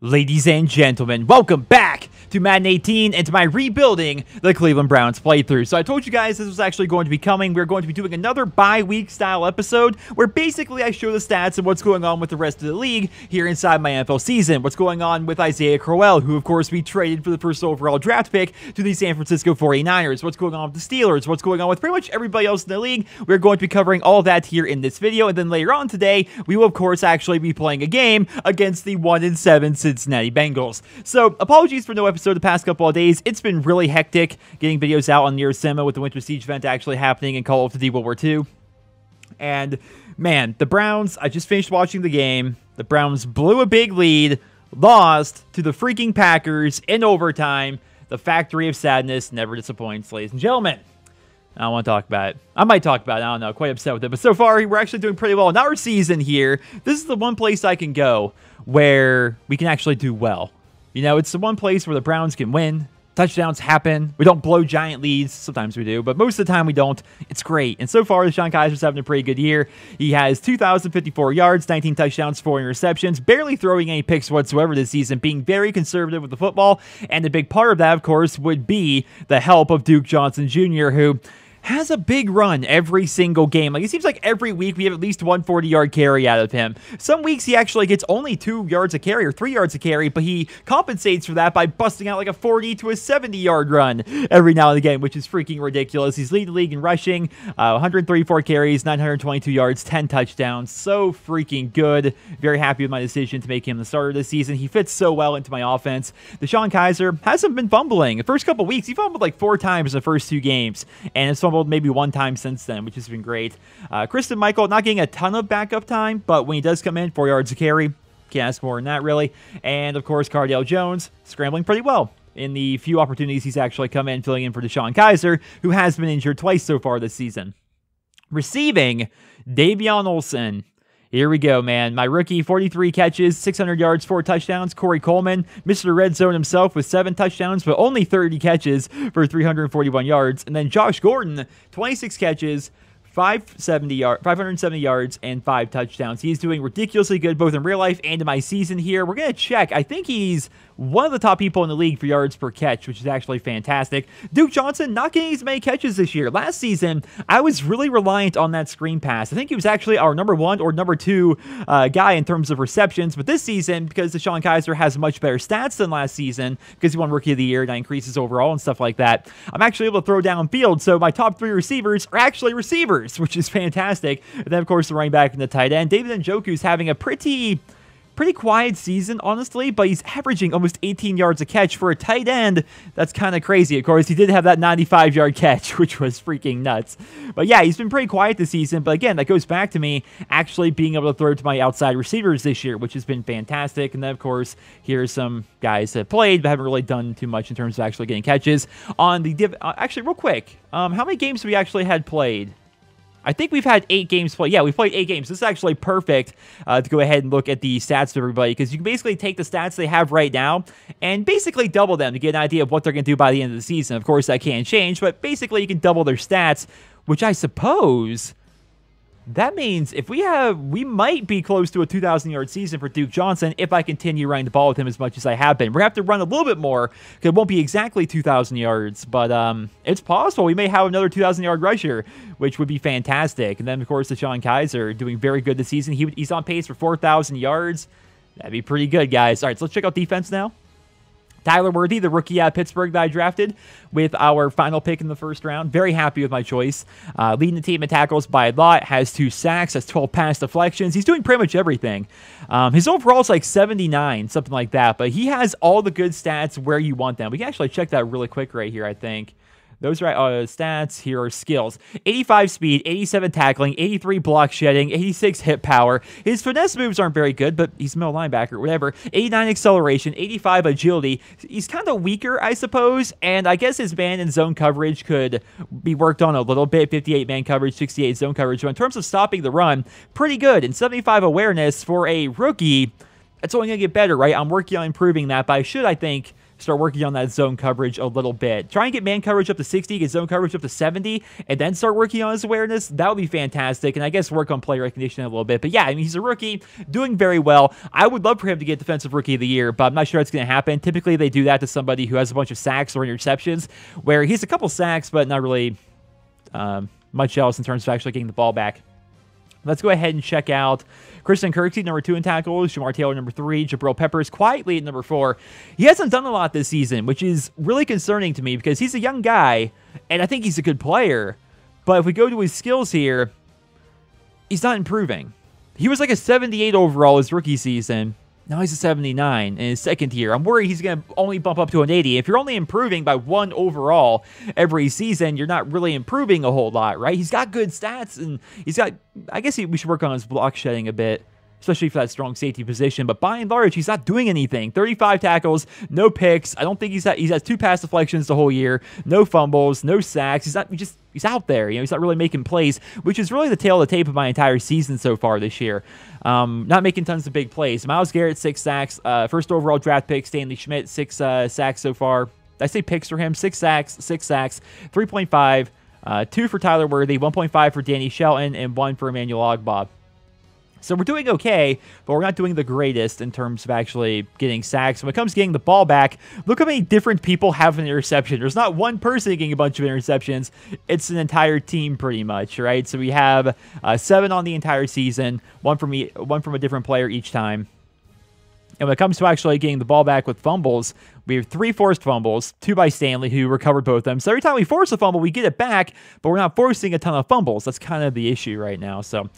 Ladies and gentlemen, welcome back to Madden 18 and to my rebuilding the Cleveland Browns playthrough. So I told you guys this was actually going to be coming. We're going to be doing another bye-week style episode where basically I show the stats and what's going on with the rest of the league here inside my NFL season. What's going on with Isaiah Crowell, who of course we traded for the first overall draft pick to the San Francisco 49ers. What's going on with the Steelers? What's going on with pretty much everybody else in the league? We're going to be covering all of that here in this video. And then later on today, we will of course actually be playing a game against the 1-7 Cincinnati Bengals. So apologies for no episode the past couple of days. It's been really hectic getting videos out on Near Cinema with the Winter Siege event actually happening in Call of Duty World War II. And man, the Browns, I just finished watching the game. The Browns blew a big lead, lost to the freaking Packers in overtime. The factory of sadness never disappoints, ladies and gentlemen. I don't want to talk about it. I might talk about it. I don't know. Quite upset with it. But so far, we're actually doing pretty well in our season here. This is the one place I can go where we can actually do well. You know, it's the one place where the Browns can win. Touchdowns happen. We don't blow giant leads. Sometimes we do, but most of the time we don't. It's great. And so far, Deshaun Kaiser's having a pretty good year. He has 2,054 yards, 19 touchdowns, 4 interceptions, barely throwing any picks whatsoever this season, being very conservative with the football. And a big part of that, of course, would be the help of Duke Johnson Jr., who has a big run every single game. Like, it seems like every week we have at least one 40-yard carry out of him. Some weeks he actually gets only 2 yards a carry or 3 yards a carry, but he compensates for that by busting out like a 40 to a 70-yard run every now and again, which is freaking ridiculous. He's leading the league in rushing, 134 carries, 922 yards, 10 touchdowns. So freaking good. Very happy with my decision to make him the starter this season. He fits so well into my offense. Deshaun Kaiser hasn't been fumbling. The first couple weeks, he fumbled like 4 times in the first 2 games, and it's fumbled maybe 1 time since then, which has been great. Kristen Michael, not getting a ton of backup time, but when he does come in, 4 yards a carry. Can't ask more than that, really. And, of course, Cardale Jones scrambling pretty well in the few opportunities he's actually come in, filling in for Deshaun Kaiser, who has been injured twice so far this season. Receiving, Davion Olsen. Here we go, man. My rookie, 43 catches, 600 yards, 4 touchdowns. Corey Coleman, Mr. Red Zone himself with 7 touchdowns, but only 30 catches for 341 yards. And then Josh Gordon, 26 catches, 570 yards, and 5 touchdowns. He's doing ridiculously good both in real life and in my season here. We're going to check. I think he's one of the top people in the league for yards per catch, which is actually fantastic. Duke Johnson not getting as many catches this year. Last season, I was really reliant on that screen pass. I think he was actually our number 1 or number 2 guy in terms of receptions. But this season, because Deshaun Kaiser has much better stats than last season, because he won Rookie of the Year, that increases overall and stuff like that, I'm actually able to throw downfield. So my top 3 receivers are actually receivers, which is fantastic. And then, of course, the running back and the tight end. David Njoku's having a pretty quiet season, honestly, but he's averaging almost 18 yards a catch for a tight end. That's kind of crazy. Of course, he did have that 95-yard catch, which was freaking nuts. But yeah, he's been pretty quiet this season. But again, that goes back to me actually being able to throw to my outside receivers this year, which has been fantastic. And then, of course, here's some guys that played but haven't really done too much in terms of actually getting catches. On the actually, real quick, how many games have we actually had played? I think we've had 8 games played. Yeah, we've played 8 games. This is actually perfect to go ahead and look at the stats of everybody, because you can basically take the stats they have right now and basically double them to get an idea of what they're going to do by the end of the season. Of course, that can change, but basically you can double their stats, which I suppose that means if we might be close to a 2,000-yard season for Duke Johnson if I continue running the ball with him as much as I have been. We're going to have to run a little bit more, because it won't be exactly 2,000 yards, but it's possible we may have another 2,000-yard rusher, which would be fantastic. And then, of course, Deshaun Kaiser doing very good this season. He's on pace for 4,000 yards. That'd be pretty good, guys. All right, so let's check out defense now. Tyler Worthy, the rookie out of Pittsburgh that I drafted with our final pick in the first round. Very happy with my choice. Leading the team in tackles by a lot. Has 2 sacks. Has 12 pass deflections. He's doing pretty much everything. His overall is like 79, something like that. But he has all the good stats where you want them. We can actually check that really quick right here, I think. Those are stats. Here are skills. 85 speed, 87 tackling, 83 block shedding, 86 hit power. His finesse moves aren't very good, but he's a middle linebacker, whatever. 89 acceleration, 85 agility. He's kind of weaker, I suppose, and I guess his man and zone coverage could be worked on a little bit. 58 man coverage, 68 zone coverage. But in terms of stopping the run, pretty good. And 75 awareness for a rookie, it's only going to get better, right? I'm working on improving that, but I should, I think, start working on that zone coverage a little bit. Try and get man coverage up to 60, get zone coverage up to 70, and then start working on his awareness. That would be fantastic, and I guess work on play recognition a little bit. But yeah, I mean, he's a rookie, doing very well. I would love for him to get Defensive Rookie of the Year, but I'm not sure it's going to happen. Typically, they do that to somebody who has a bunch of sacks or interceptions, where he's a couple sacks, but not really much else in terms of actually getting the ball back. Let's go ahead and check out Christian Kirksey, number 2 in tackles, Jamar Taylor, number 3, Jabril Peppers quietly at number 4. He hasn't done a lot this season, which is really concerning to me because he's a young guy, and I think he's a good player. But if we go to his skills here, he's not improving. He was like a 78 overall his rookie season. Now he's a 79 in his second year. I'm worried he's going to only bump up to an 80. If you're only improving by 1 overall every season, you're not really improving a whole lot, right? He's got good stats, and he's got, I guess we should work on his block shedding a bit, especially for that strong safety position. But by and large, he's not doing anything. 35 tackles, no picks. I don't think he's has 2 pass deflections the whole year, no fumbles, no sacks. He's out there. He's not really making plays, which is really the tail of the tape of my entire season so far this year. Not making tons of big plays. Myles Garrett, 6 sacks. First overall draft pick, Stanley Schmidt, 6 sacks so far. Did I say picks for him? 6 sacks, 3.5, 2 for Tyler Worthy, 1.5 for Danny Shelton, and 1 for Emmanuel Ogbah. So we're doing okay, but we're not doing the greatest in terms of actually getting sacks. When it comes to getting the ball back, look how many different people have an interception. There's not one person getting a bunch of interceptions. It's an entire team pretty much, right? So we have 7 on the entire season, one from a different player each time. And when it comes to actually getting the ball back with fumbles, we have 3 forced fumbles, 2 by Stanley, who recovered both of them. So every time we force a fumble, we get it back, but we're not forcing a ton of fumbles. That's kind of the issue right now. So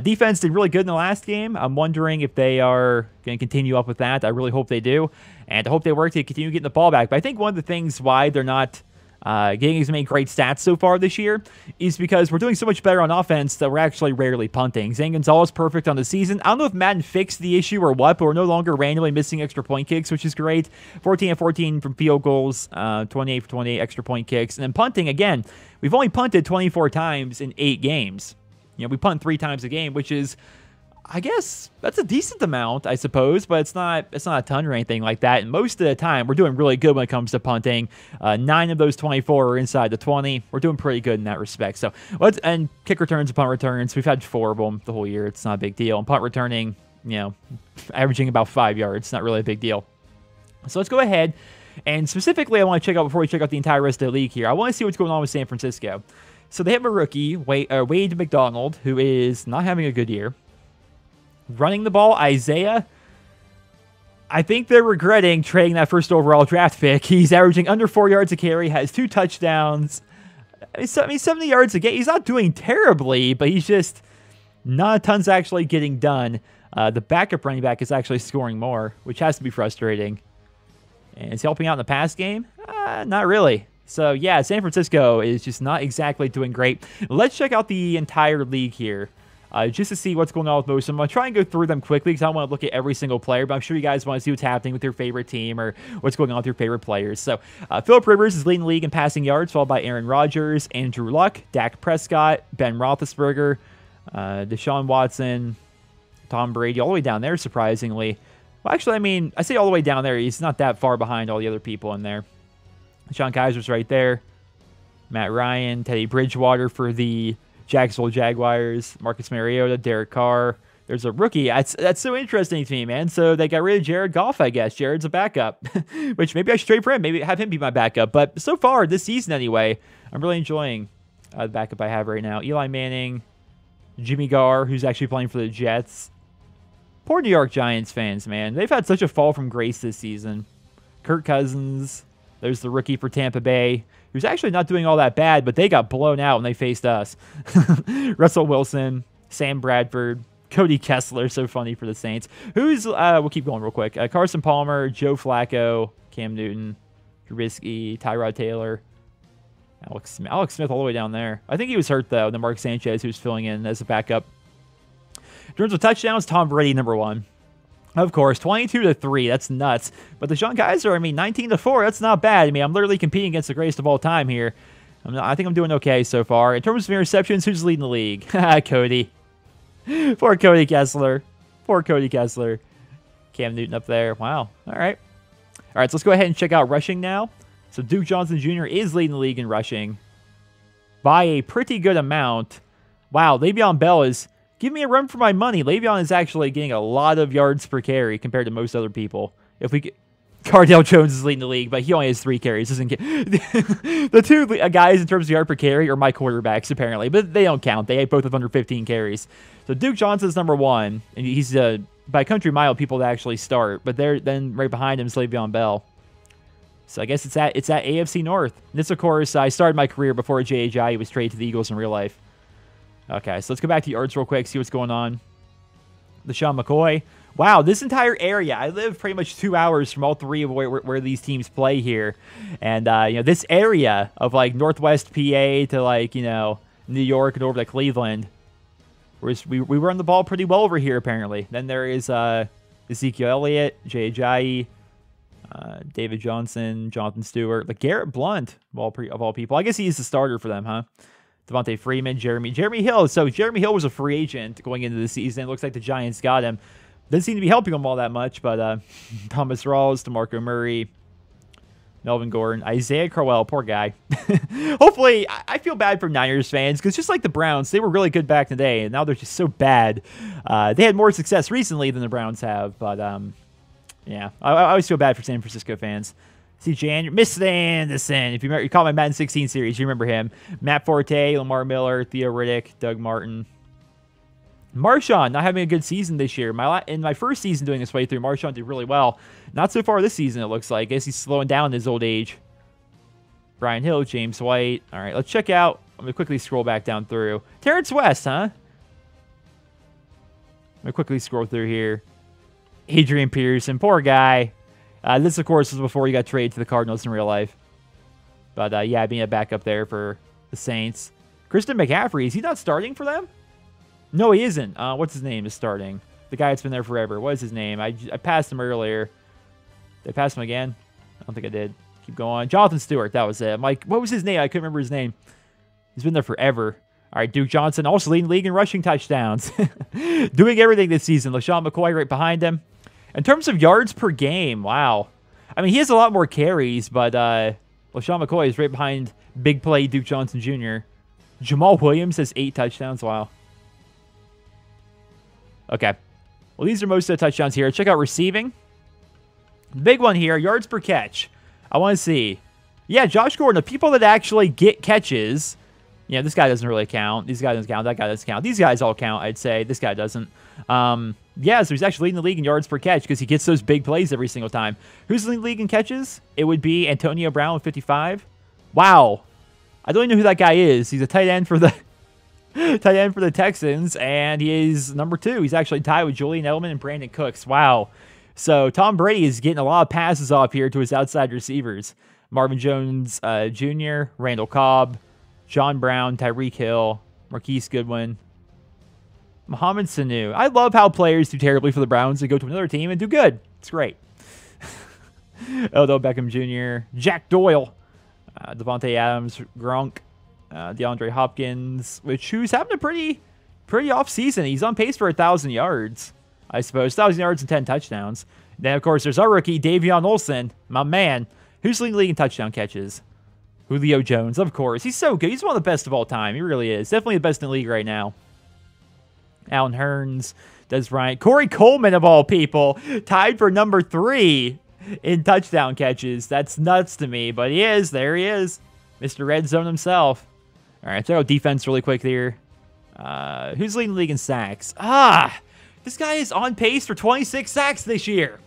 defense did really good in the last game. I'm wondering if they are going to continue up with that. I really hope they do. And I hope they work to continue getting the ball back. But I think one of the things why they're not getting as many great stats so far this year is because we're doing so much better on offense that we're actually rarely punting. Zane Gonzalez perfect on the season. I don't know if Madden fixed the issue or what, but we're no longer randomly missing extra point kicks, which is great. 14 of 14 from field goals, 28 for 28 extra point kicks. And then punting, again, we've only punted 24 times in 8 games. We punt 3 times a game, which is, I guess, that's a decent amount, I suppose, but it's not a ton or anything like that. And most of the time, we're doing really good when it comes to punting. 9 of those 24 are inside the 20. We're doing pretty good in that respect. So and kick returns and punt returns, we've had 4 of them the whole year. It's not a big deal. And punt returning, averaging about 5 yards, not really a big deal. So let's go ahead. And specifically, I want to check out, before we check out the entire rest of the league here, I want to see what's going on with San Francisco. So they have a rookie, Wade McDonald, who is not having a good year. Running the ball, Isaiah, I think they're regretting trading that first overall draft pick. He's averaging under 4 yards a carry, has 2 touchdowns. I mean, 70 yards a game. He's not doing terribly, but he's just not a ton's actually getting done. The backup running back is actually scoring more, which has to be frustrating. And is he helping out in the pass game? Not really. So, yeah, San Francisco is just not exactly doing great. Let's check out the entire league here just to see what's going on with most of them. I'm going to try and go through them quickly because I don't want to look at every single player, but I'm sure you guys want to see what's happening with your favorite team or what's going on with your favorite players. So, Phillip Rivers is leading the league in passing yards, followed by Aaron Rodgers, Andrew Luck, Dak Prescott, Ben Roethlisberger, Deshaun Watson, Tom Brady, all the way down there, surprisingly. Well, actually, I mean, I say all the way down there. He's not that far behind all the other people in there. Sean Kaiser's right there. Matt Ryan, Teddy Bridgewater for the Jacksonville Jaguars. Marcus Mariota, Derek Carr. There's a rookie. That's so interesting to me, man. So they got rid of Jared Goff, I guess. Jared's a backup, which maybe I should trade for him. Maybe have him be my backup. But so far, this season anyway, I'm really enjoying the backup I have right now. Eli Manning, Jimmy Gar, who's actually playing for the Jets. Poor New York Giants fans, man. They've had such a fall from grace this season. Kirk Cousins. There's the rookie for Tampa Bay, who's actually not doing all that bad, but they got blown out when they faced us. Russell Wilson, Sam Bradford, Cody Kessler, so funny for the Saints. We'll keep going real quick. Carson Palmer, Joe Flacco, Cam Newton, Trubisky, Tyrod Taylor, Alex Smith all the way down there. I think he was hurt, though, and then Mark Sanchez, who's filling in as a backup. In terms of touchdowns, Tom Brady, number 1. Of course, 22-3, that's nuts. But the Sean Kaiser, I mean, 19-4, that's not bad. I mean, I'm literally competing against the greatest of all time here. I think I'm doing okay so far. In terms of interceptions, who's leading the league? Cody. Poor Cody Kessler. Poor Cody Kessler. Cam Newton up there. Wow. All right. right, so let's go ahead and check out rushing now. So Duke Johnson Jr. is leading the league in rushing by a pretty good amount. Wow, Le'Veon Bell is... Give me a run for my money. Le'Veon is actually getting a lot of yards per carry compared to most other people. If we... Cardale Jones is leading the league, but he only has 3 carries. Doesn't get the 2 guys in terms of yard per carry are my quarterbacks, apparently, but they don't count. They both have under 15 carries. So Duke Johnson's number 1, and he's by country mile people to actually start. But then right behind him is Le'Veon Bell. So I guess it's at AFC North. And this, of course, I started my career before J.J. was traded to the Eagles in real life. Okay, so let's go back to yards real quick, see what's going on. LaShawn McCoy. Wow, this entire area, I live pretty much 2 hours from all 3 of where these teams play here. And, you know, this area of, like, Northwest PA to, like, you know, New York and over to Cleveland, we run the ball pretty well over here, apparently. Then there is Ezekiel Elliott, Jay Ajayi, David Johnson, Jonathan Stewart, like Garrett Blunt, of all people. I guess he's the starter for them, huh? Devontae Freeman, Jeremy Hill. So Jeremy Hill was a free agent going into the season. It looks like the Giants got him. Doesn't seem to be helping him all that much, but Thomas Rawls, DeMarco Murray, Melvin Gordon, Isaiah Crowell, poor guy. Hopefully, I feel bad for Niners fans, because just like the Browns, they were really good back in the day, and now they're just so bad. They had more success recently than the Browns have, but yeah, I always feel bad for San Francisco fans. CJ Mr. Anderson, if you call my Madden 16 series, you remember him. Matt Forte, Lamar Miller, Theo Riddick, Doug Martin. Marshawn not having a good season this year. In my first season doing this playthrough, Marshawn did really well. Not so far this season, it looks like. I guess he's slowing down in his old age. Brian Hill, James White. All right, let's check out. I'm going to quickly scroll back down through. Terrence West, huh? I'm going to quickly scroll through here. Adrian Peterson, poor guy. This, of course, was before he got traded to the Cardinals in real life. But, yeah, being a backup there for the Saints. Christian McCaffrey, is he not starting for them? No, he isn't. What's his name is starting? The guy that's been there forever. What is his name? I passed him earlier. Did I pass him again? I don't think I did. Keep going. Jonathan Stewart, that was it. I'm like, what was his name? I couldn't remember his name. He's been there forever. All right, Duke Johnson also leading the league in rushing touchdowns. Doing everything this season. LaShawn McCoy right behind him. In terms of yards per game, wow. I mean, he has a lot more carries, but LaShawn McCoy is right behind big play Duke Johnson Jr. Jamal Williams has 8 touchdowns. Wow. Okay. Well, these are most of the touchdowns here. Check out receiving. Big one here, yards per catch. I want to see. Yeah, Josh Gordon, the people that actually get catches. Yeah, this guy doesn't really count. This guy doesn't count. That guy doesn't count. These guys all count, I'd say. This guy doesn't. Yeah, so he's actually leading the league in yards per catch because he gets those big plays every single time. Who's leading the league in catches? It would be Antonio Brown with 55. Wow. I don't even know who that guy is. He's a tight end for the Texans, and he is number 2. He's actually tied with Julian Edelman and Brandon Cooks. Wow. So Tom Brady is getting a lot of passes off here to his outside receivers. Marvin Jones Jr., Randall Cobb, John Brown, Tyreek Hill, Marquise Goodwin, Mohamed Sanu. I love how players do terribly for the Browns and go to another team and do good. It's great. Odell Beckham Jr., Jack Doyle, Devontae Adams, Gronk, DeAndre Hopkins, who's having a pretty off season. He's on pace for 1,000 yards, I suppose. 1,000 yards and 10 touchdowns. Then, of course, there's our rookie, Davion Olsen, my man. Who's leading the league in touchdown catches? Julio Jones, of course. He's so good. He's one of the best of all time. He really is. Definitely the best in the league right now. Alan Hearns, Des Bryant. Corey Coleman, of all people, tied for number 3 in touchdown catches. That's nuts to me, but he is. There he is. Mr. Red Zone himself. All right, check out defense really quick here. Who's leading the league in sacks? This guy is on pace for 26 sacks this year.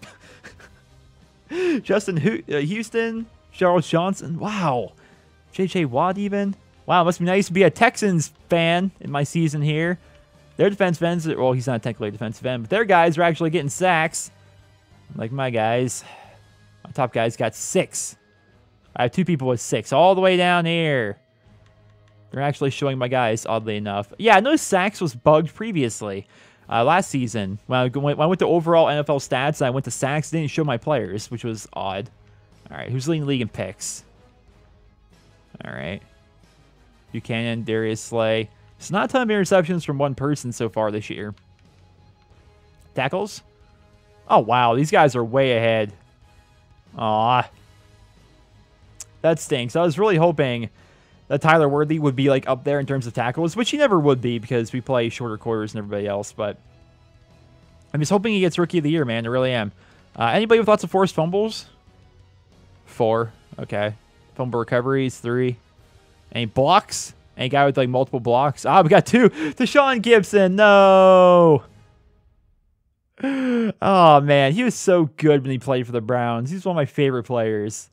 Justin Houston, Charles Johnson. Wow. J.J. Watt even. Wow, it must be nice to be a Texans fan in my season here. Their defensive ends, well, he's not technically a defensive end, but their guys are actually getting sacks. Like my guys. My top guys got 6. I have 2 people with 6 all the way down here. They're actually showing my guys, oddly enough. Yeah, I noticed sacks was bugged previously. Last season, when I went to overall NFL stats, and I went to sacks, it didn't show my players, which was odd. All right, who's leading the league in picks? All right. Buchanan, Darius Slay. It's not a ton of interceptions from one person so far this year. Tackles? Oh, wow, these guys are way ahead. Aw. That stinks. I was really hoping that Tyler Worthy would be like up there in terms of tackles, which he never would be because we play shorter quarters than everybody else. But I'm just hoping he gets Rookie of the Year, man. I really am. Anybody with lots of forced fumbles? 4. Okay. Fumble recoveries, 3. Any blocks? Any guy with like multiple blocks? Ah, we got 2. Deshaun Gibson. No. Oh, man. He was so good when he played for the Browns. He's one of my favorite players.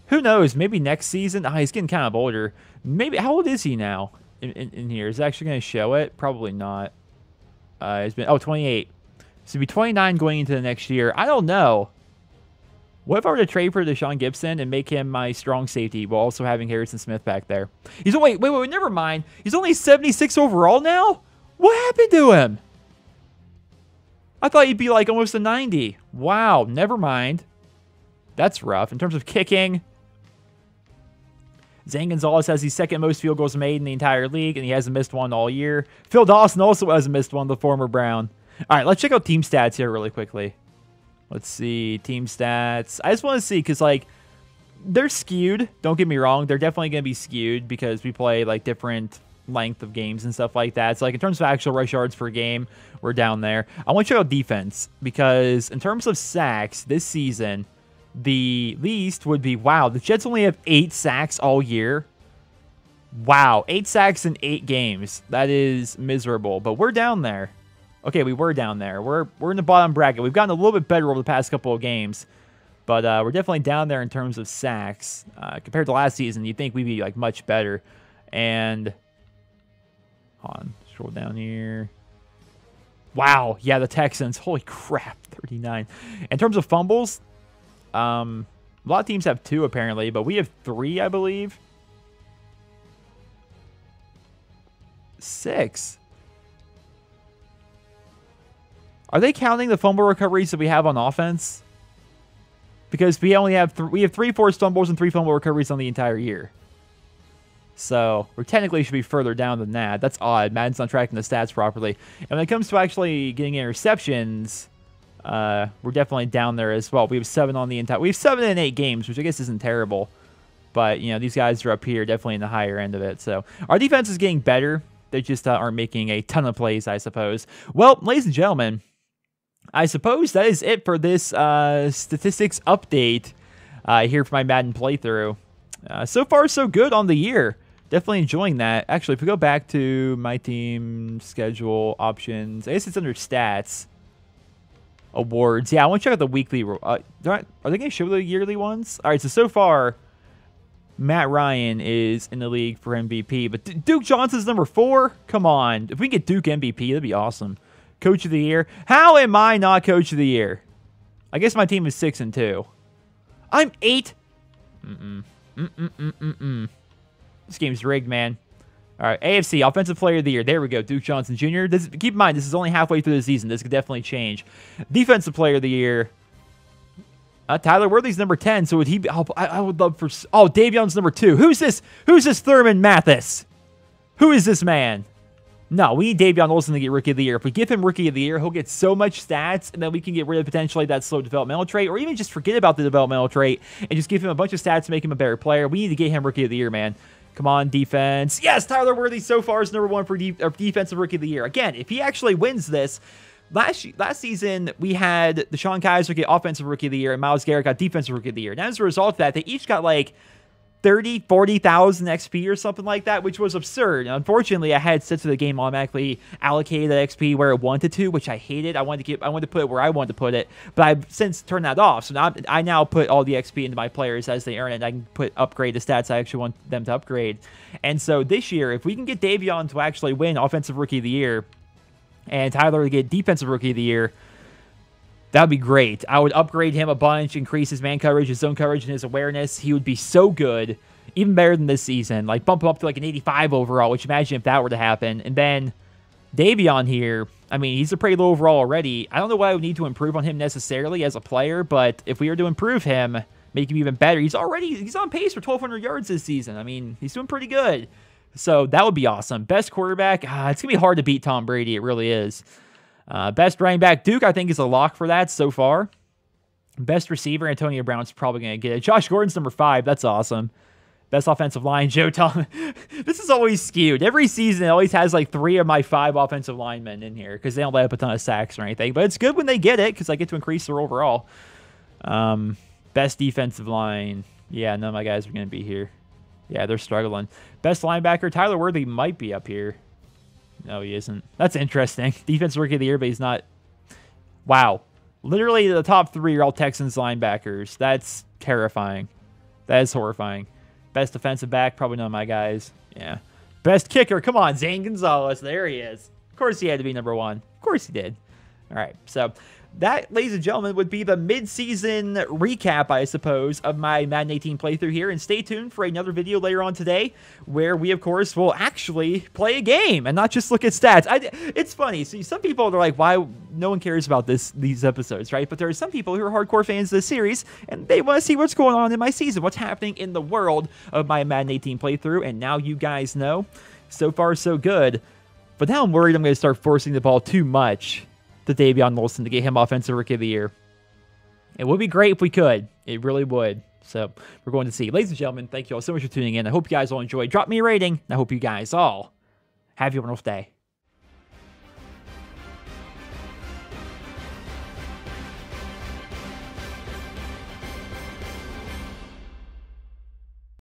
Who knows? Maybe next season. He's getting kind of older. Maybe. How old is he now in here? Is it actually going to show it? Probably not. He's been 28. So he'll be 29 going into the next year. I don't know. What if I were to trade for Deshaun Gibson and make him my strong safety while also having Harrison Smith back there? He's wait, never mind. He's only 76 overall now? What happened to him? I thought he'd be like almost a 90. Wow, never mind. That's rough. In terms of kicking, Zane Gonzalez has the second most field goals made in the entire league, and he hasn't missed one all year. Phil Dawson also hasn't missed one, the former Brown. All right, let's check out team stats here really quickly. Let's see, team stats. I just want to see, because, like, they're skewed. Don't get me wrong. They're definitely going to be skewed because we play, like, different length of games and stuff like that. So, like, in terms of actual rush yards per game, we're down there. I want to check out defense, because in terms of sacks this season, the least would be, wow, the Jets only have 8 sacks all year. Wow, 8 sacks in 8 games. That is miserable, but we're down there. Okay, we were down there. We're in the bottom bracket. We've gotten a little bit better over the past couple of games, but we're definitely down there in terms of sacks. Compared to last season, you'd think we'd be like much better. And hold on, scroll down here. Wow, yeah, the Texans. Holy crap, 39. In terms of fumbles, a lot of teams have 2 apparently, but we have 3, I believe. 6. Are they counting the fumble recoveries that we have on offense? Because we only have 3 forced fumbles and 3 fumble recoveries on the entire year. So we technically should be further down than that. That's odd. Madden's not tracking the stats properly. And when it comes to actually getting interceptions, we're definitely down there as well. We have 7 on the entire. We have 7 in 8 games, which I guess isn't terrible. But you know, these guys are up here, definitely in the higher end of it. So our defense is getting better. They just aren't making a ton of plays, I suppose. Well, ladies and gentlemen, I suppose that is it for this statistics update here for my Madden playthrough. So far, so good on the year. Definitely enjoying that. Actually, if we go back to my team schedule options, I guess it's under stats. Awards. Yeah, I want to check out the weekly. Are they going to show the yearly ones? All right, so far, Matt Ryan is in the league for MVP. But Duke Johnson's number 4? Come on. If we can get Duke MVP, that'd be awesome. Coach of the Year. How am I not Coach of the Year? I guess my team is 6-2. I'm 8. This game's rigged, man. All right, AFC Offensive Player of the Year. There we go, Duke Johnson Jr. Keep in mind, this is only halfway through the season. This could definitely change. Defensive Player of the Year. Tyler Worthy's number 10. So would he be? I would love for. Oh, Davion's number 2. Who's this? Who's this Thurman Mathis? Who is this man? No, we need Davion Olsen to get Rookie of the Year. If we give him Rookie of the Year, he'll get so much stats, and then we can get rid of potentially that slow developmental trait, or even just forget about the developmental trait and just give him a bunch of stats to make him a better player. We need to get him Rookie of the Year, man. Come on, defense. Yes, Tyler Worthy so far is number 1 for Defensive Rookie of the Year. Again, if he actually wins this, last season we had Deshaun Kaiser get Offensive Rookie of the Year, and Myles Garrett got Defensive Rookie of the Year. And as a result of that, they each got like 30,000, 40,000 XP or something like that, which was absurd. And unfortunately, I had sets of the game automatically allocated that XP where it wanted to, which I hated. I wanted to put it where I wanted to put it, but I've since turned that off. So now I now put all the XP into my players as they earn it. I can upgrade the stats I actually want them to upgrade. And so this year, if we can get Davion to actually win Offensive Rookie of the Year and Tyler to get Defensive Rookie of the Year, that would be great. I would upgrade him a bunch, increase his man coverage, his zone coverage, and his awareness. He would be so good, even better than this season. Like, bump him up to like an 85 overall, which imagine if that were to happen. And then Davion here, I mean, he's a pretty low overall already. I don't know what I would need to improve on him necessarily as a player, but if we were to improve him, make him even better, he's on pace for 1,200 yards this season. I mean, he's doing pretty good. So that would be awesome. Best quarterback, it's going to be hard to beat Tom Brady. It really is. Best running back, Duke, I think, is a lock for that so far. Best receiver, Antonio Brown's probably going to get it. Josh Gordon's number 5. That's awesome. Best offensive line, Joe Thomas. This is always skewed. Every season, it always has like 3 of my 5 offensive linemen in here because they don't let up a ton of sacks or anything. But it's good when they get it because I get to increase their overall. Best defensive line. Yeah, none of my guys are going to be here. Yeah, they're struggling. Best linebacker, Tyler Worthy might be up here. No, he isn't. That's interesting. Defensive Rookie of the Year, but he's not. Wow. Literally, the top 3 are all Texans linebackers. That's terrifying. That is horrifying. Best defensive back, probably none of my guys. Yeah. Best kicker, come on, Zane Gonzalez. There he is. Of course he had to be number 1. Of course he did. All right, so that, ladies and gentlemen, would be the mid-season recap, I suppose, of my Madden 18 playthrough here. And stay tuned for another video later on today where we, of course, will actually play a game and not just look at stats. It's funny. See, some people are like, why no one cares about these episodes, right? But there are some people who are hardcore fans of this series, and they want to see what's going on in my season, what's happening in the world of my Madden 18 playthrough. And now you guys know. So far, so good. But now I'm worried I'm going to start forcing the ball too much to Davion Wilson to get him Offensive Rookie of the Year. It would be great if we could. It really would. So we're going to see. Ladies and gentlemen, thank you all so much for tuning in. I hope you guys all enjoyed. Drop me a rating. I hope you guys all have a wonderful day.